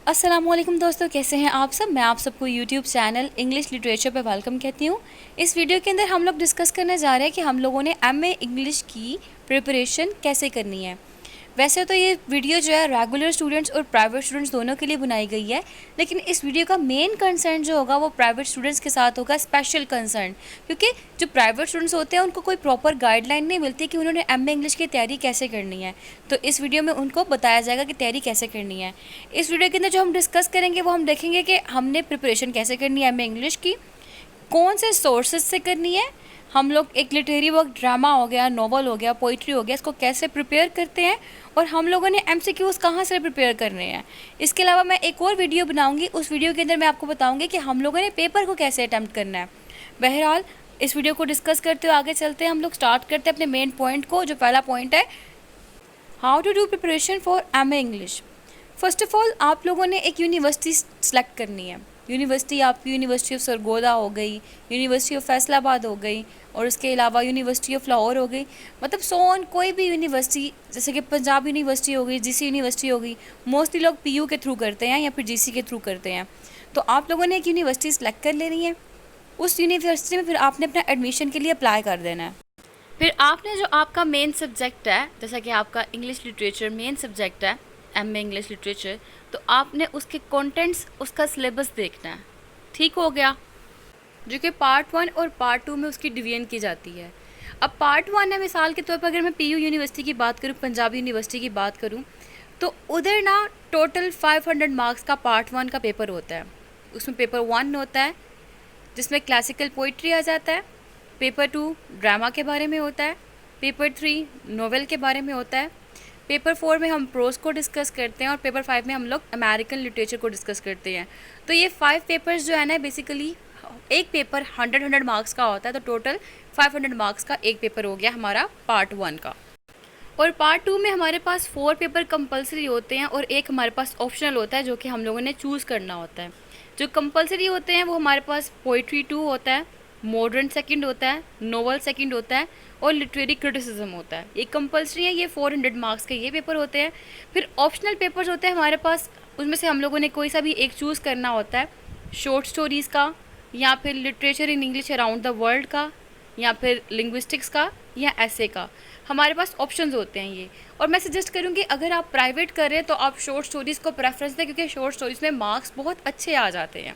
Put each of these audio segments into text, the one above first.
अस्सलामुअलैकुम दोस्तों, कैसे हैं आप सब। मैं आप सबको यूट्यूब चैनल इंग्लिश लिटरेचर पे वेलकम कहती हूँ। इस वीडियो के अंदर हम लोग डिस्कस करने जा रहे हैं कि हम लोगों ने एमए इंग्लिश की प्रिपरेशन कैसे करनी है। वैसे तो ये वीडियो जो है रेगुलर स्टूडेंट्स और प्राइवेट स्टूडेंट्स दोनों के लिए बनाई गई है, लेकिन इस वीडियो का मेन कंसर्न जो होगा वो प्राइवेट स्टूडेंट्स के साथ होगा, स्पेशल कंसर्न। क्योंकि जो प्राइवेट स्टूडेंट्स होते हैं उनको कोई प्रॉपर गाइडलाइन नहीं मिलती कि उन्होंने एमए इंग्लिश की तैयारी कैसे करनी है। तो इस वीडियो में उनको बताया जाएगा कि तैयारी कैसे करनी है। इस वीडियो के अंदर जो हम डिस्कस करेंगे वो हम देखेंगे कि हमने प्रिपरेशन कैसे करनी है एमए इंग्लिश की, कौन से सोर्सेज से करनी है, हम लोग एक लिटरेरी वर्क, ड्रामा हो गया, नॉवल हो गया, पोइट्री हो गया, इसको कैसे प्रिपेयर करते हैं, और हम लोगों ने एमसीक्यूज़ कहाँ से प्रिपेयर करने हैं। इसके अलावा मैं एक और वीडियो बनाऊंगी, उस वीडियो के अंदर मैं आपको बताऊंगी कि हम लोगों ने पेपर को कैसे अटैम्प्ट करना है। बहरहाल इस वीडियो को डिस्कस करते हुए आगे चलते हैं। हम लोग स्टार्ट करते हैं अपने मेन पॉइंट को। जो पहला पॉइंट है, how to do preparation for MA English. First of all आप लोगों ने एक यूनिवर्सिटी सेलेक्ट करनी है। यूनिवर्सिटी आपकी यूनिवर्सिटी ऑफ सरगोदा हो गई, यूनिवर्सिटी ऑफ फैसलाबाद हो गई, और उसके अलावा यूनिवर्सिटी ऑफ लाहौर हो गई, मतलब सोन कोई भी यूनिवर्सिटी, जैसे कि पंजाब यूनिवर्सिटी हो गई, जीसी यूनिवर्सिटी हो गई। मोस्टली लोग पीयू के थ्रू करते हैं या फिर जीसी के थ्रू करते हैं। तो आप लोगों ने एक यूनिवर्सिटी सेलेक्ट कर लेनी है। उस यूनिवर्सिटी में फिर आपने अपना एडमिशन के लिए अप्लाई कर देना है। फिर आपने जो आपका मेन सब्जेक्ट है, जैसा कि आपका इंग्लिश लिटरेचर मेन सब्जेक्ट है, एमए इंग्लिश लिटरेचर, तो आपने उसके कंटेंट्स, उसका सिलेबस देखना है। ठीक हो गया, जो कि पार्ट 1 और पार्ट 2 में उसकी डिवीजन की जाती है। अब पार्ट 1 है, मिसाल के तौर पर अगर मैं पीयू यूनिवर्सिटी की बात करूँ, पंजाब यूनिवर्सिटी की बात करूँ, तो उधर ना टोटल 500 मार्क्स का पार्ट 1 का पेपर होता है। उसमें पेपर 1 होता है जिसमें क्लासिकल पोइट्री आ जाता है, पेपर 2 ड्रामा के बारे में होता है, पेपर 3 नोवेल के बारे में होता है, पेपर 4 में हम प्रोज को डिस्कस करते हैं, और पेपर 5 में हम लोग अमेरिकन लिटरेचर को डिस्कस करते हैं। तो ये 5 पेपर्स जो है ना, बेसिकली एक पेपर 100 मार्क्स का होता है, तो टोटल 500 मार्क्स का एक पेपर हो गया हमारा पार्ट 1 का। और पार्ट 2 में हमारे पास 4 पेपर कंपलसरी होते हैं और एक हमारे पास ऑप्शनल होता है, जो कि हम लोगों ने चूज़ करना होता है। जो कंपलसरी होते हैं वो हमारे पास पोइट्री 2 होता है, मॉडर्न सेकंड होता है, नोवेल सेकंड होता है, और लिटरेरी क्रिटिसिज्म होता है। ये कंपलसरी है, ये 400 मार्क्स के ये पेपर होते हैं। फिर ऑप्शनल पेपर्स होते हैं हमारे पास, उसमें से हम लोगों ने कोई सा भी एक चूज़ करना होता है, शॉर्ट स्टोरीज़ का, या फिर literature in English around the world का, या फिर लिंग्विस्टिक्स का, या ऐसे का। हमारे पास ऑप्शंस होते हैं ये। और मैं सजेस्ट करूँगी अगर आप प्राइवेट कर रहे हैं तो आप शॉर्ट स्टोरीज़ को प्रेफरेंस दें, क्योंकि शॉर्ट स्टोरीज़ में मार्क्स बहुत अच्छे आ जाते हैं।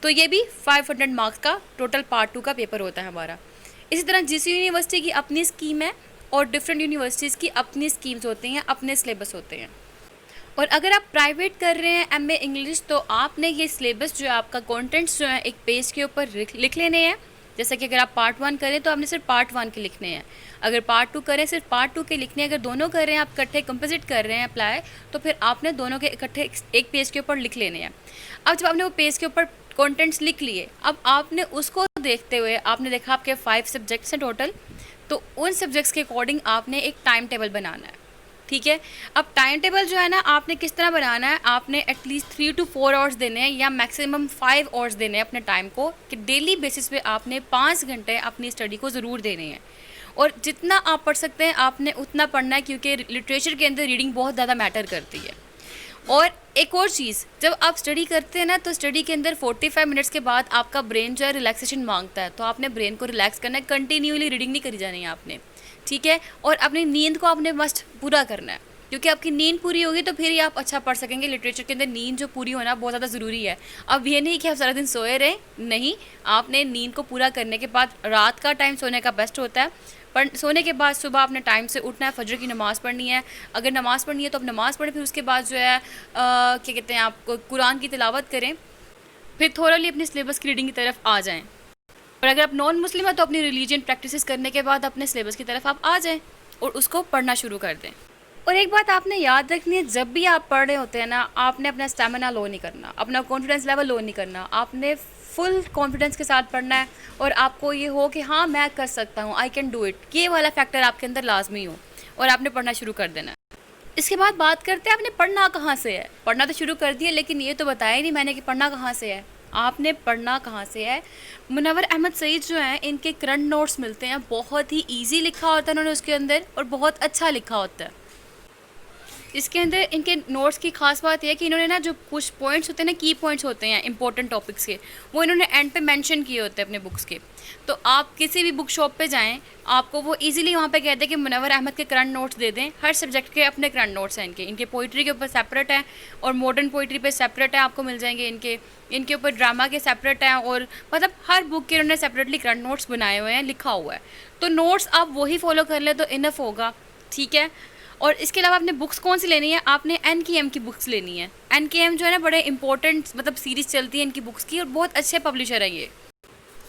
तो ये भी 500 मार्क्स का टोटल पार्ट 2 का पेपर होता है हमारा। इसी तरह जीसी यूनिवर्सिटी की अपनी स्कीम है, और डिफरेंट यूनिवर्सिटीज़ की अपनी स्कीम्स होती हैं, अपने सिलेबस होते हैं। और अगर आप प्राइवेट कर रहे हैं एमए इंग्लिश, तो आपने ये सिलेबस जो है, आपका कंटेंट्स जो है, एक पेज के ऊपर लिख लेने हैं। जैसे कि अगर आप पार्ट 1 करें तो आपने सिर्फ पार्ट 1 के लिखने हैं, अगर पार्ट 2 करें सिर्फ पार्ट 2 के लिखने हैं, अगर दोनों कर रहे हैं, आप इकट्ठे कंपोजिट कर रहे हैं अप्लाई, तो फिर आपने दोनों के इकट्ठे एक पेज के ऊपर लिख लेने हैं। अब जब आपने वो पेज के ऊपर कंटेंट्स लिख लिए, अब आपने उसको देखते हुए, आपने देखा आपके 5 सब्जेक्ट्स हैं टोटल, तो उन सब्जेक्ट्स के अकॉर्डिंग आपने एक टाइम टेबल बनाना है। ठीक है, अब टाइम टेबल जो है ना, आपने किस तरह बनाना है, आपने एटलीस्ट 3 to 4 आवर्स देने हैं, या मैक्सिमम 5 आवर्स देने हैं अपने टाइम को, कि डेली बेसिस पे आपने 5 घंटे अपनी स्टडी को ज़रूर देने हैं। और जितना आप पढ़ सकते हैं आपने उतना पढ़ना है, क्योंकि लिटरेचर के अंदर रीडिंग बहुत ज़्यादा मैटर करती है। और एक और चीज़, जब आप स्टडी करते हैं ना, तो स्टडी के अंदर 45 मिनट्स के बाद आपका ब्रेन जो है रिलैक्सेशन मांगता है, तो आपने ब्रेन को रिलैक्स करना है, कंटिन्यूली रीडिंग नहीं करी जानी है आपने। ठीक है, और अपनी नींद को आपने मस्ट पूरा करना है, क्योंकि आपकी नींद पूरी होगी तो फिर ही आप अच्छा पढ़ सकेंगे। लिटरेचर के अंदर नींद जो पूरी होना बहुत ज़्यादा ज़रूरी है। अब ये नहीं कि आप सारा दिन सोए रहें, नहीं, आपने नींद को पूरा करने के बाद, रात का टाइम सोने का बेस्ट होता है, पर सोने के बाद सुबह आपने टाइम से उठना है, फजर की नमाज़ पढ़नी है। अगर नमाज़ पढ़नी है तो आप नमाज़ पढ़ें, फिर उसके बाद जो है क्या कहते हैं, आप कुरान की तिलावत करें, फिर थोड़ा अपनी सिलेबस की रीडिंग की तरफ आ जाएँ। और अगर आप नॉन मुस्लिम है तो अपनी रिलीजन प्रैक्टिसेस करने के बाद अपने सिलेबस की तरफ आप आ जाएँ और उसको पढ़ना शुरू कर दें। और एक बात आपने याद रखनी है, जब भी आप पढ़ रहे होते हैं ना, आपने अपना स्टेमिना लो नहीं करना, अपना कॉन्फिडेंस लेवल लो नहीं करना, आपने फुल कॉन्फिडेंस के साथ पढ़ना है, और आपको ये हो कि हाँ मैं कर सकता हूँ, आई कैन डू इट, ये वाला फैक्टर आपके अंदर लाजमी हो, और आपने पढ़ना शुरू कर देना है। इसके बाद बात करते हैं आपने पढ़ना कहाँ से है। पढ़ना तो शुरू कर दिया, लेकिन ये तो बताया ही नहीं मैंने कि पढ़ना कहाँ से है। आपने पढ़ना कहाँ से है, मुनव्वर अहमद सईद जो हैं, इनके करंट नोट्स मिलते हैं, बहुत ही ईजी लिखा होता है उन्होंने उसके अंदर, और बहुत अच्छा लिखा होता है। इसके अंदर इनके नोट्स की खास बात यह है कि इन्होंने ना जो कुछ पॉइंट्स होते हैं ना, की पॉइंट्स होते हैं इंपॉर्टेंट टॉपिक्स के, वो इन्होंने एंड पे मेंशन किए होते हैं अपने बुक्स के। तो आप किसी भी बुक शॉप पे जाएं, आपको वो इजीली वहाँ पे कहते हैं कि मुनव्वर अहमद के करंट नोट्स दे दें। हर सब्जेक्ट के अपने करंट नोट्स हैं इनके पोइट्री के ऊपर सेपरेट है और मॉडर्न पोइट्री पे सेपरेट है, आपको मिल जाएंगे। इनके ऊपर ड्रामा के सेपरेट हैं, और मतलब हर बुक के उन्होंने सेपरेटली करंट नोट्स बनाए हुए हैं, लिखा हुआ है। तो नोट्स आप वही फॉलो कर लें तो इनफ होगा, ठीक है। और इसके अलावा आपने बुक्स कौन सी लेनी है, आपने एन की बुक्स लेनी है। एन जो है ना, बड़े इंपॉर्टेंट मतलब सीरीज़ चलती है इनकी बुक्स की, और बहुत अच्छे पब्लिशर है ये।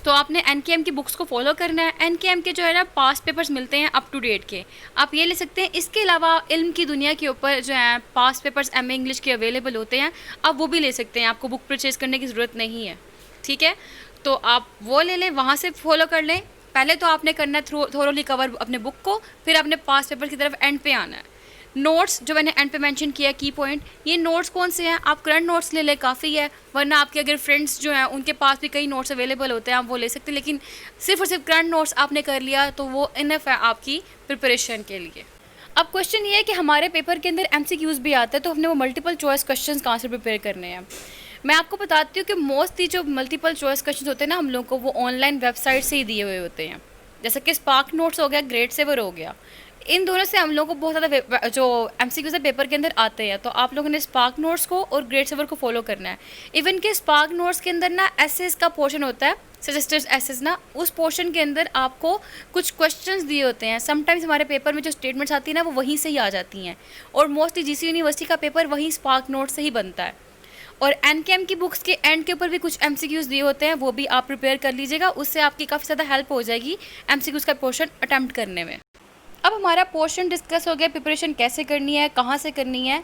तो आपने एन की बुक्स को फॉलो करना है। एन के जो है ना पास्ट पेपर्स मिलते हैं अप टू डेट के, आप ये ले सकते हैं। इसके अलावा इल्म की दुनिया के ऊपर जो है पास्ट पेपर्स एमए इंग्लिश के अवेलेबल होते हैं, आप वो भी ले सकते हैं, आपको बुक परचेज़ करने की ज़रूरत नहीं है, ठीक है। तो आप वो ले लें, वहाँ से फॉलो कर लें। पहले तो आपने करना है थोरोली कवर अपने बुक को, फिर अपने पास्ट पेपर की तरफ एंड पे आना है। नोट्स जो मैंने एंड पे मेंशन किया की पॉइंट, ये नोट्स कौन से हैं, आप करंट नोट्स ले लें, काफ़ी है। वरना आपके अगर फ्रेंड्स जो हैं उनके पास भी कई नोट्स अवेलेबल होते हैं, आप वो ले सकते हैं। लेकिन सिर्फ और सिर्फ करंट नोट्स आपने कर लिया तो वो इनफ है आपकी प्रिपरेशन के लिए। अब क्वेश्चन ये है कि हमारे पेपर के अंदर MCQs भी आता है, तो हमने वो मल्टीपल चॉइस क्वेश्चन कहाँ से प्रिपेयर करने हैं। मैं आपको बताती हूँ कि मोस्टली जो मल्टीपल चॉइस क्वेश्चन होते हैं ना हम लोग को, वो ऑनलाइन वेबसाइट से ही दिए हुए होते हैं। जैसे कि स्पार्क नोट्स हो गया, ग्रेड सेवर हो गया, इन दोनों से हम लोग को बहुत ज़्यादा जो MCQs पेपर के अंदर आते हैं। तो आप लोगों ने स्पार्क नोट्स को और ग्रेड सेवर को फॉलो करना है। इवन के स्पार्क नोट्स के अंदर ना एसेस का पोर्शन होता है, सजेस्टेड एसेस ना, उस पोर्शन के अंदर आपको कुछ क्वेश्चंस दिए होते हैं। समटाइम्स हमारे पेपर में जो स्टेटमेंट्स आती है ना, वो वहीं से ही आ जाती हैं, और मोस्टली GC यूनिवर्सिटी का पेपर वहीं स्पार्क नोट से ही बनता है। और NKM की बुक्स के एंड के ऊपर भी कुछ MCQs दिए होते हैं, वो भी आप प्रिपेयर कर लीजिएगा, उससे आपकी काफ़ी ज़्यादा हेल्प हो जाएगी MCQs का पोर्शन अटैम्प्ट करने में। अब हमारा पोर्शन डिस्कस हो गया, प्रिपरेशन कैसे करनी है, कहाँ से करनी है,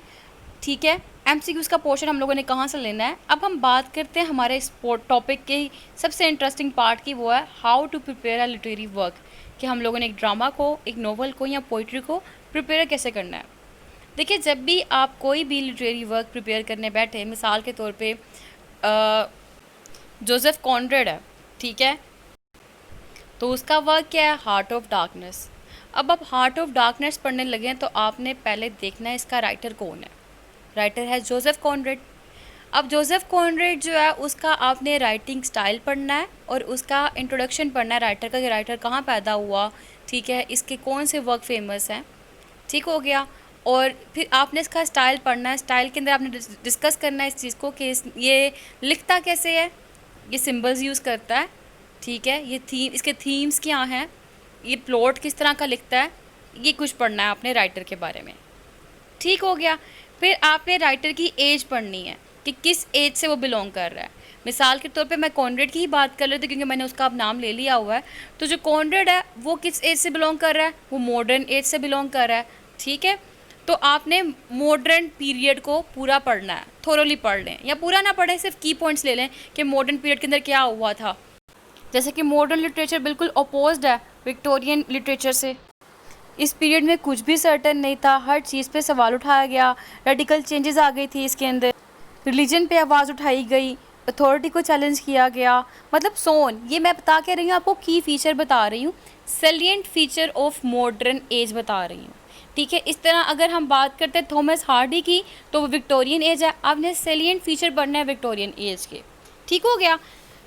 ठीक है। MCQs का पोर्शन हम लोगों ने कहाँ से लेना है। अब हम बात करते हैं हमारे इस टॉपिक के सबसे इंटरेस्टिंग पार्ट की, वो है how to prepare a literary work, कि हम लोगों ने एक ड्रामा को, एक नोवेल को या पोइट्री को प्रिपेयर कैसे करना है। देखिए, जब भी आप कोई भी लिटरेरी वर्क प्रिपेयर करने बैठे, मिसाल के तौर पे जोसेफ कॉनरेड है, ठीक है, तो उसका वर्क क्या है, हार्ट ऑफ डार्कनेस। अब आप हार्ट ऑफ डार्कनेस पढ़ने लगे तो आपने पहले देखना है इसका राइटर कौन है। राइटर है जोसेफ कॉनरेड। अब जोसेफ कॉनरेड जो है उसका आपने राइटिंग स्टाइल पढ़ना है और उसका इंट्रोडक्शन पढ़ना है राइटर का, कि राइटर कहाँ पैदा हुआ, ठीक है, इसके कौन से वर्क फेमस हैं, ठीक हो गया। और फिर आपने इसका स्टाइल पढ़ना है। स्टाइल के अंदर आपने डिस्कस करना है इस चीज़ को कि ये लिखता कैसे है, ये सिंबल्स यूज़ करता है, ठीक है, ये थीम, इसके थीम्स क्या हैं, ये प्लॉट किस तरह का लिखता है, ये कुछ पढ़ना है आपने राइटर के बारे में, ठीक हो गया। फिर आपने राइटर की एज पढ़नी है कि किस एज से वो बिलोंग कर रहा है। मिसाल के तौर पे मैं कॉनरेड की ही बात कर लेती हूँ क्योंकि मैंने उसका अब नाम ले लिया हुआ है। तो जो कॉनरेड है वो किस एज से बिलोंग कर रहा है, वो मॉडर्न एज से बिलोंग कर रहा है, ठीक है। तो आपने मॉडर्न पीरियड को पूरा पढ़ना है, थोरोली पढ़ लें, या पूरा ना पढ़ें, सिर्फ की पॉइंट्स ले लें कि मॉडर्न पीरियड के अंदर क्या हुआ था। जैसे कि मॉडर्न लिटरेचर बिल्कुल अपोज्ड है विक्टोरियन लिटरेचर से। इस पीरियड में कुछ भी सर्टन नहीं था, हर चीज़ पे सवाल उठाया गया, रेडिकल चेंजेस आ गई थी इसके अंदर, रिलीजन पे आवाज़ उठाई गई, अथॉरिटी को चैलेंज किया गया, मतलब सोन। ये मैं बता के रही हूँ आपको, की फ़ीचर बता रही हूँ, salient feature of modern age बता रही हूँ, ठीक है। इस तरह अगर हम बात करते हैं थॉमस हार्डी की, तो वो विक्टोरियन एज है, आपने सेलिएंट फीचर पढ़ना है विक्टोरियन एज के, ठीक हो गया।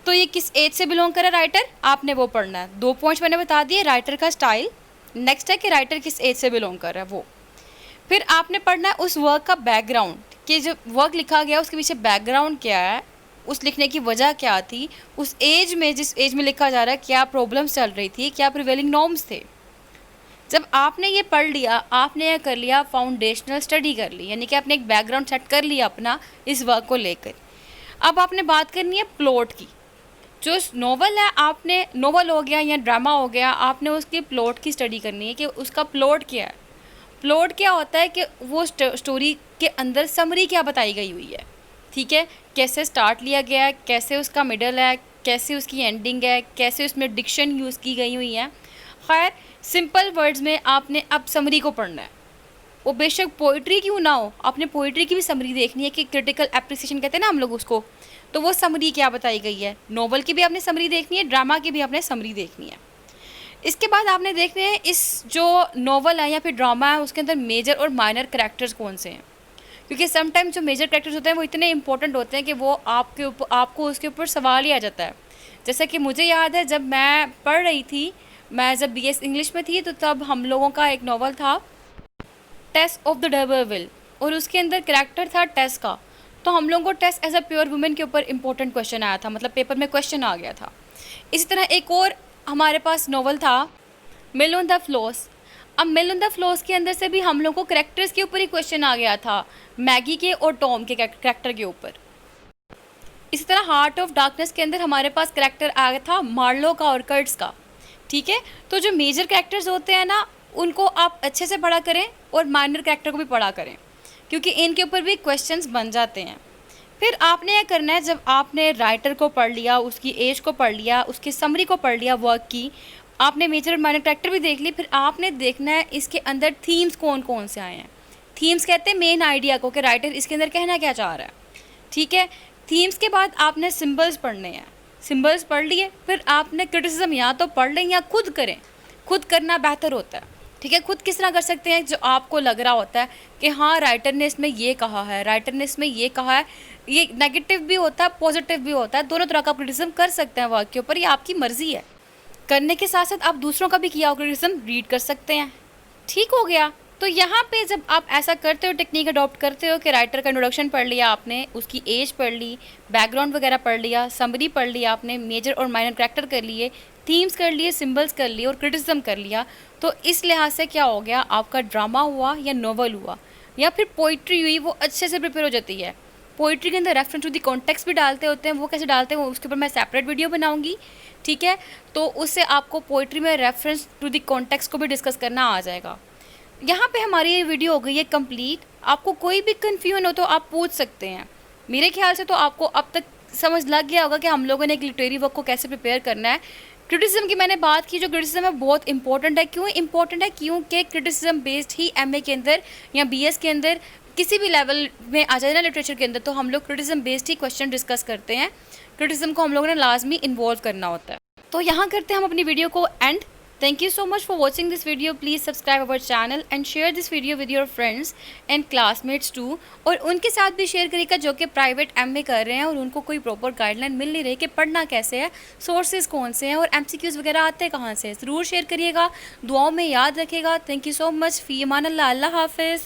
तो ये किस एज से बिलोंग करे राइटर, आपने वो पढ़ना है। 2 पॉइंट्स मैंने बता दिए, राइटर का स्टाइल, नेक्स्ट है कि राइटर किस एज से बिलोंग कर रहा है वो। फिर आपने पढ़ना है उस वर्क का बैकग्राउंड, कि जो वर्क लिखा गया उसके पीछे बैकग्राउंड क्या है, उस लिखने की वजह क्या थी, उस एज में, जिस एज में लिखा जा रहा है, क्या प्रॉब्लम्स चल रही थी, क्या प्रिवेलिंग नॉर्म्स थे। जब आपने ये पढ़ लिया, आपने यह कर लिया, फाउंडेशनल स्टडी कर ली, यानी कि आपने एक बैकग्राउंड सेट कर लिया अपना इस वर्क को लेकर। अब आपने बात करनी है प्लॉट की। जो नोवेल है, आपने नोवेल हो गया या ड्रामा हो गया, आपने उसके प्लॉट की स्टडी करनी है कि उसका प्लॉट क्या है। प्लॉट क्या होता है कि वो स्टोरी के अंदर समरी क्या बताई गई हुई है, ठीक है, कैसे स्टार्ट लिया गया है, कैसे उसका मिडल है, कैसे उसकी एंडिंग है, कैसे उसमें डिक्शन यूज़ की गई हुई है। खैर, सिंपल वर्ड्स में आपने अब समरी को पढ़ना है। वो बेशक पोइट्री क्यों ना हो, आपने पोइट्री की भी समरी देखनी है कि क्रिटिकल एप्रिसिएशन कहते हैं ना हम लोग उसको, तो वो समरी क्या बताई गई है। नोवेल की भी आपने समरी देखनी है, ड्रामा की भी आपने समरी देखनी है। इसके बाद आपने देखना है इस जो नॉवल है या फिर ड्रामा है उसके अंदर मेजर और माइनर कैरेक्टर्स कौन से हैं, क्योंकि समटाइम जो मेजर कैरेक्टर्स होते हैं वो इतने इंपॉर्टेंट होते हैं कि वो आपको उसके ऊपर सवाल ही आ जाता है। जैसा कि मुझे याद है जब मैं पढ़ रही थी, मैं जब BS इंग्लिश में थी, तो तब हम लोगों का एक नॉवल था टेस ऑफ द डबरविल, और उसके अंदर कैरेक्टर था टेस का। तो हम लोगों को टेस एज अ प्योर वुमेन के ऊपर इंपॉर्टेंट क्वेश्चन आया था, मतलब पेपर में क्वेश्चन आ गया था। इसी तरह एक और हमारे पास नॉवल था मिल ऑन द फ्लोस। अब मिल ऑन द फ्लोस के अंदर से भी हम लोग को करेक्टर्स के ऊपर ही क्वेश्चन आ गया था, मैगी के और टॉम के करेक्टर के ऊपर। इसी तरह हार्ट ऑफ डार्कनेस के अंदर हमारे पास करेक्टर आ गया था मार्लो का और कर्ट्स का। ठीक है, तो जो मेजर कैरेक्टर्स होते हैं ना उनको आप अच्छे से पढ़ा करें और माइनर कैरेक्टर को भी पढ़ा करें, क्योंकि इनके ऊपर भी क्वेश्चंस बन जाते हैं। फिर आपने यह करना है, जब आपने राइटर को पढ़ लिया, उसकी एज को पढ़ लिया, उसकी समरी को पढ़ लिया वर्क की, आपने मेजर और माइनर कैरेक्टर भी देख ली, फिर आपने देखना है इसके अंदर थीम्स कौन कौन से आए हैं। थीम्स कहते हैं मेन आइडिया को कि राइटर इसके अंदर कहना क्या चाह रहा है। ठीक है, थीम्स के बाद आपने सिंबल्स पढ़ने हैं। सिंबल्स पढ़ लिए, फिर आपने क्रिटिसिज्म या तो पढ़ लें या खुद करें। खुद करना बेहतर होता है। ठीक है, खुद किस तरह कर सकते हैं, जो आपको लग रहा होता है कि हाँ राइटर ने इसमें ये कहा है, राइटर ने इसमें ये कहा है, ये नेगेटिव भी होता है पॉजिटिव भी होता है, दोनों तरह का क्रिटिसिज्म कर सकते हैं वर्क के ऊपर, ये आपकी मर्जी है। करने के साथ साथ आप दूसरों का भी किया हुआ क्रिटिसिज्म रीड कर सकते हैं। ठीक हो गया। तो यहाँ पे जब आप ऐसा करते हो, टेक्निक अडॉप्ट करते हो कि राइटर का इंट्रोडक्शन पढ़ लिया आपने, उसकी एज पढ़ ली, बैकग्राउंड वगैरह पढ़ लिया, समरी पढ़ लिया आपने, मेजर और माइनर कैरेक्टर कर लिए, थीम्स कर लिए, सिंबल्स कर लिए और क्रिटिसिज्म कर लिया, तो इस लिहाज से क्या हो गया, आपका ड्रामा हुआ या नॉवल हुआ या फिर पोइट्री हुई, वो अच्छे से प्रिपेयर हो जाती है। पोइट्री के अंदर रेफरेंस टू दी कॉन्टेक्स्ट भी डालते होते हैं, वो कैसे डालते हैं उसके ऊपर मैं सेपरेट वीडियो बनाऊंगी। ठीक है, तो उससे आपको पोइट्री में रेफरेंस टू दी कॉन्टेक्स्ट को भी डिस्कस करना आ जाएगा। यहाँ पे हमारी ये वीडियो हो गई है कंप्लीट। आपको कोई भी कन्फ्यूजन हो तो आप पूछ सकते हैं। मेरे ख्याल से तो आपको अब तक समझ लग गया होगा कि हम लोगों ने एक लिटरेरी वर्क को कैसे प्रिपेयर करना है। क्रिटिसिज्म की मैंने बात की, जो क्रिटिसिज्म है बहुत इंपॉर्टेंट है। क्यों इंपॉर्टेंट है? क्योंकि क्रिटिसिज्म बेस्ड ही MA के अंदर या BS के अंदर किसी भी लेवल में आ जाए ना लिटरेचर के अंदर, तो हम लोग क्रिटिसिज्म बेस्ड ही क्वेश्चन डिस्कस करते हैं। क्रिटिसिज्म को हम लोगों ने लाजमी इन्वॉल्व करना होता है। तो यहाँ करते हैं हम अपनी वीडियो को and. Thank you so much for watching this video. Please subscribe our channel and share this video with your friends and classmates too. और उनके साथ भी शेयर करिएगा जो कि प्राइवेट MA कर रहे हैं और उनको कोई प्रॉपर गाइडलाइन मिल नहीं रही कि पढ़ना कैसे है, सोर्सेज कौन से हैं और MCQs वगैरह आते हैं कहाँ से। ज़रूर शेयर करिएगा, दुआओं में याद रखिएगा। Thank you so much. फ़ी अमान अल्लाह। अल्लाह हाफ़िज़।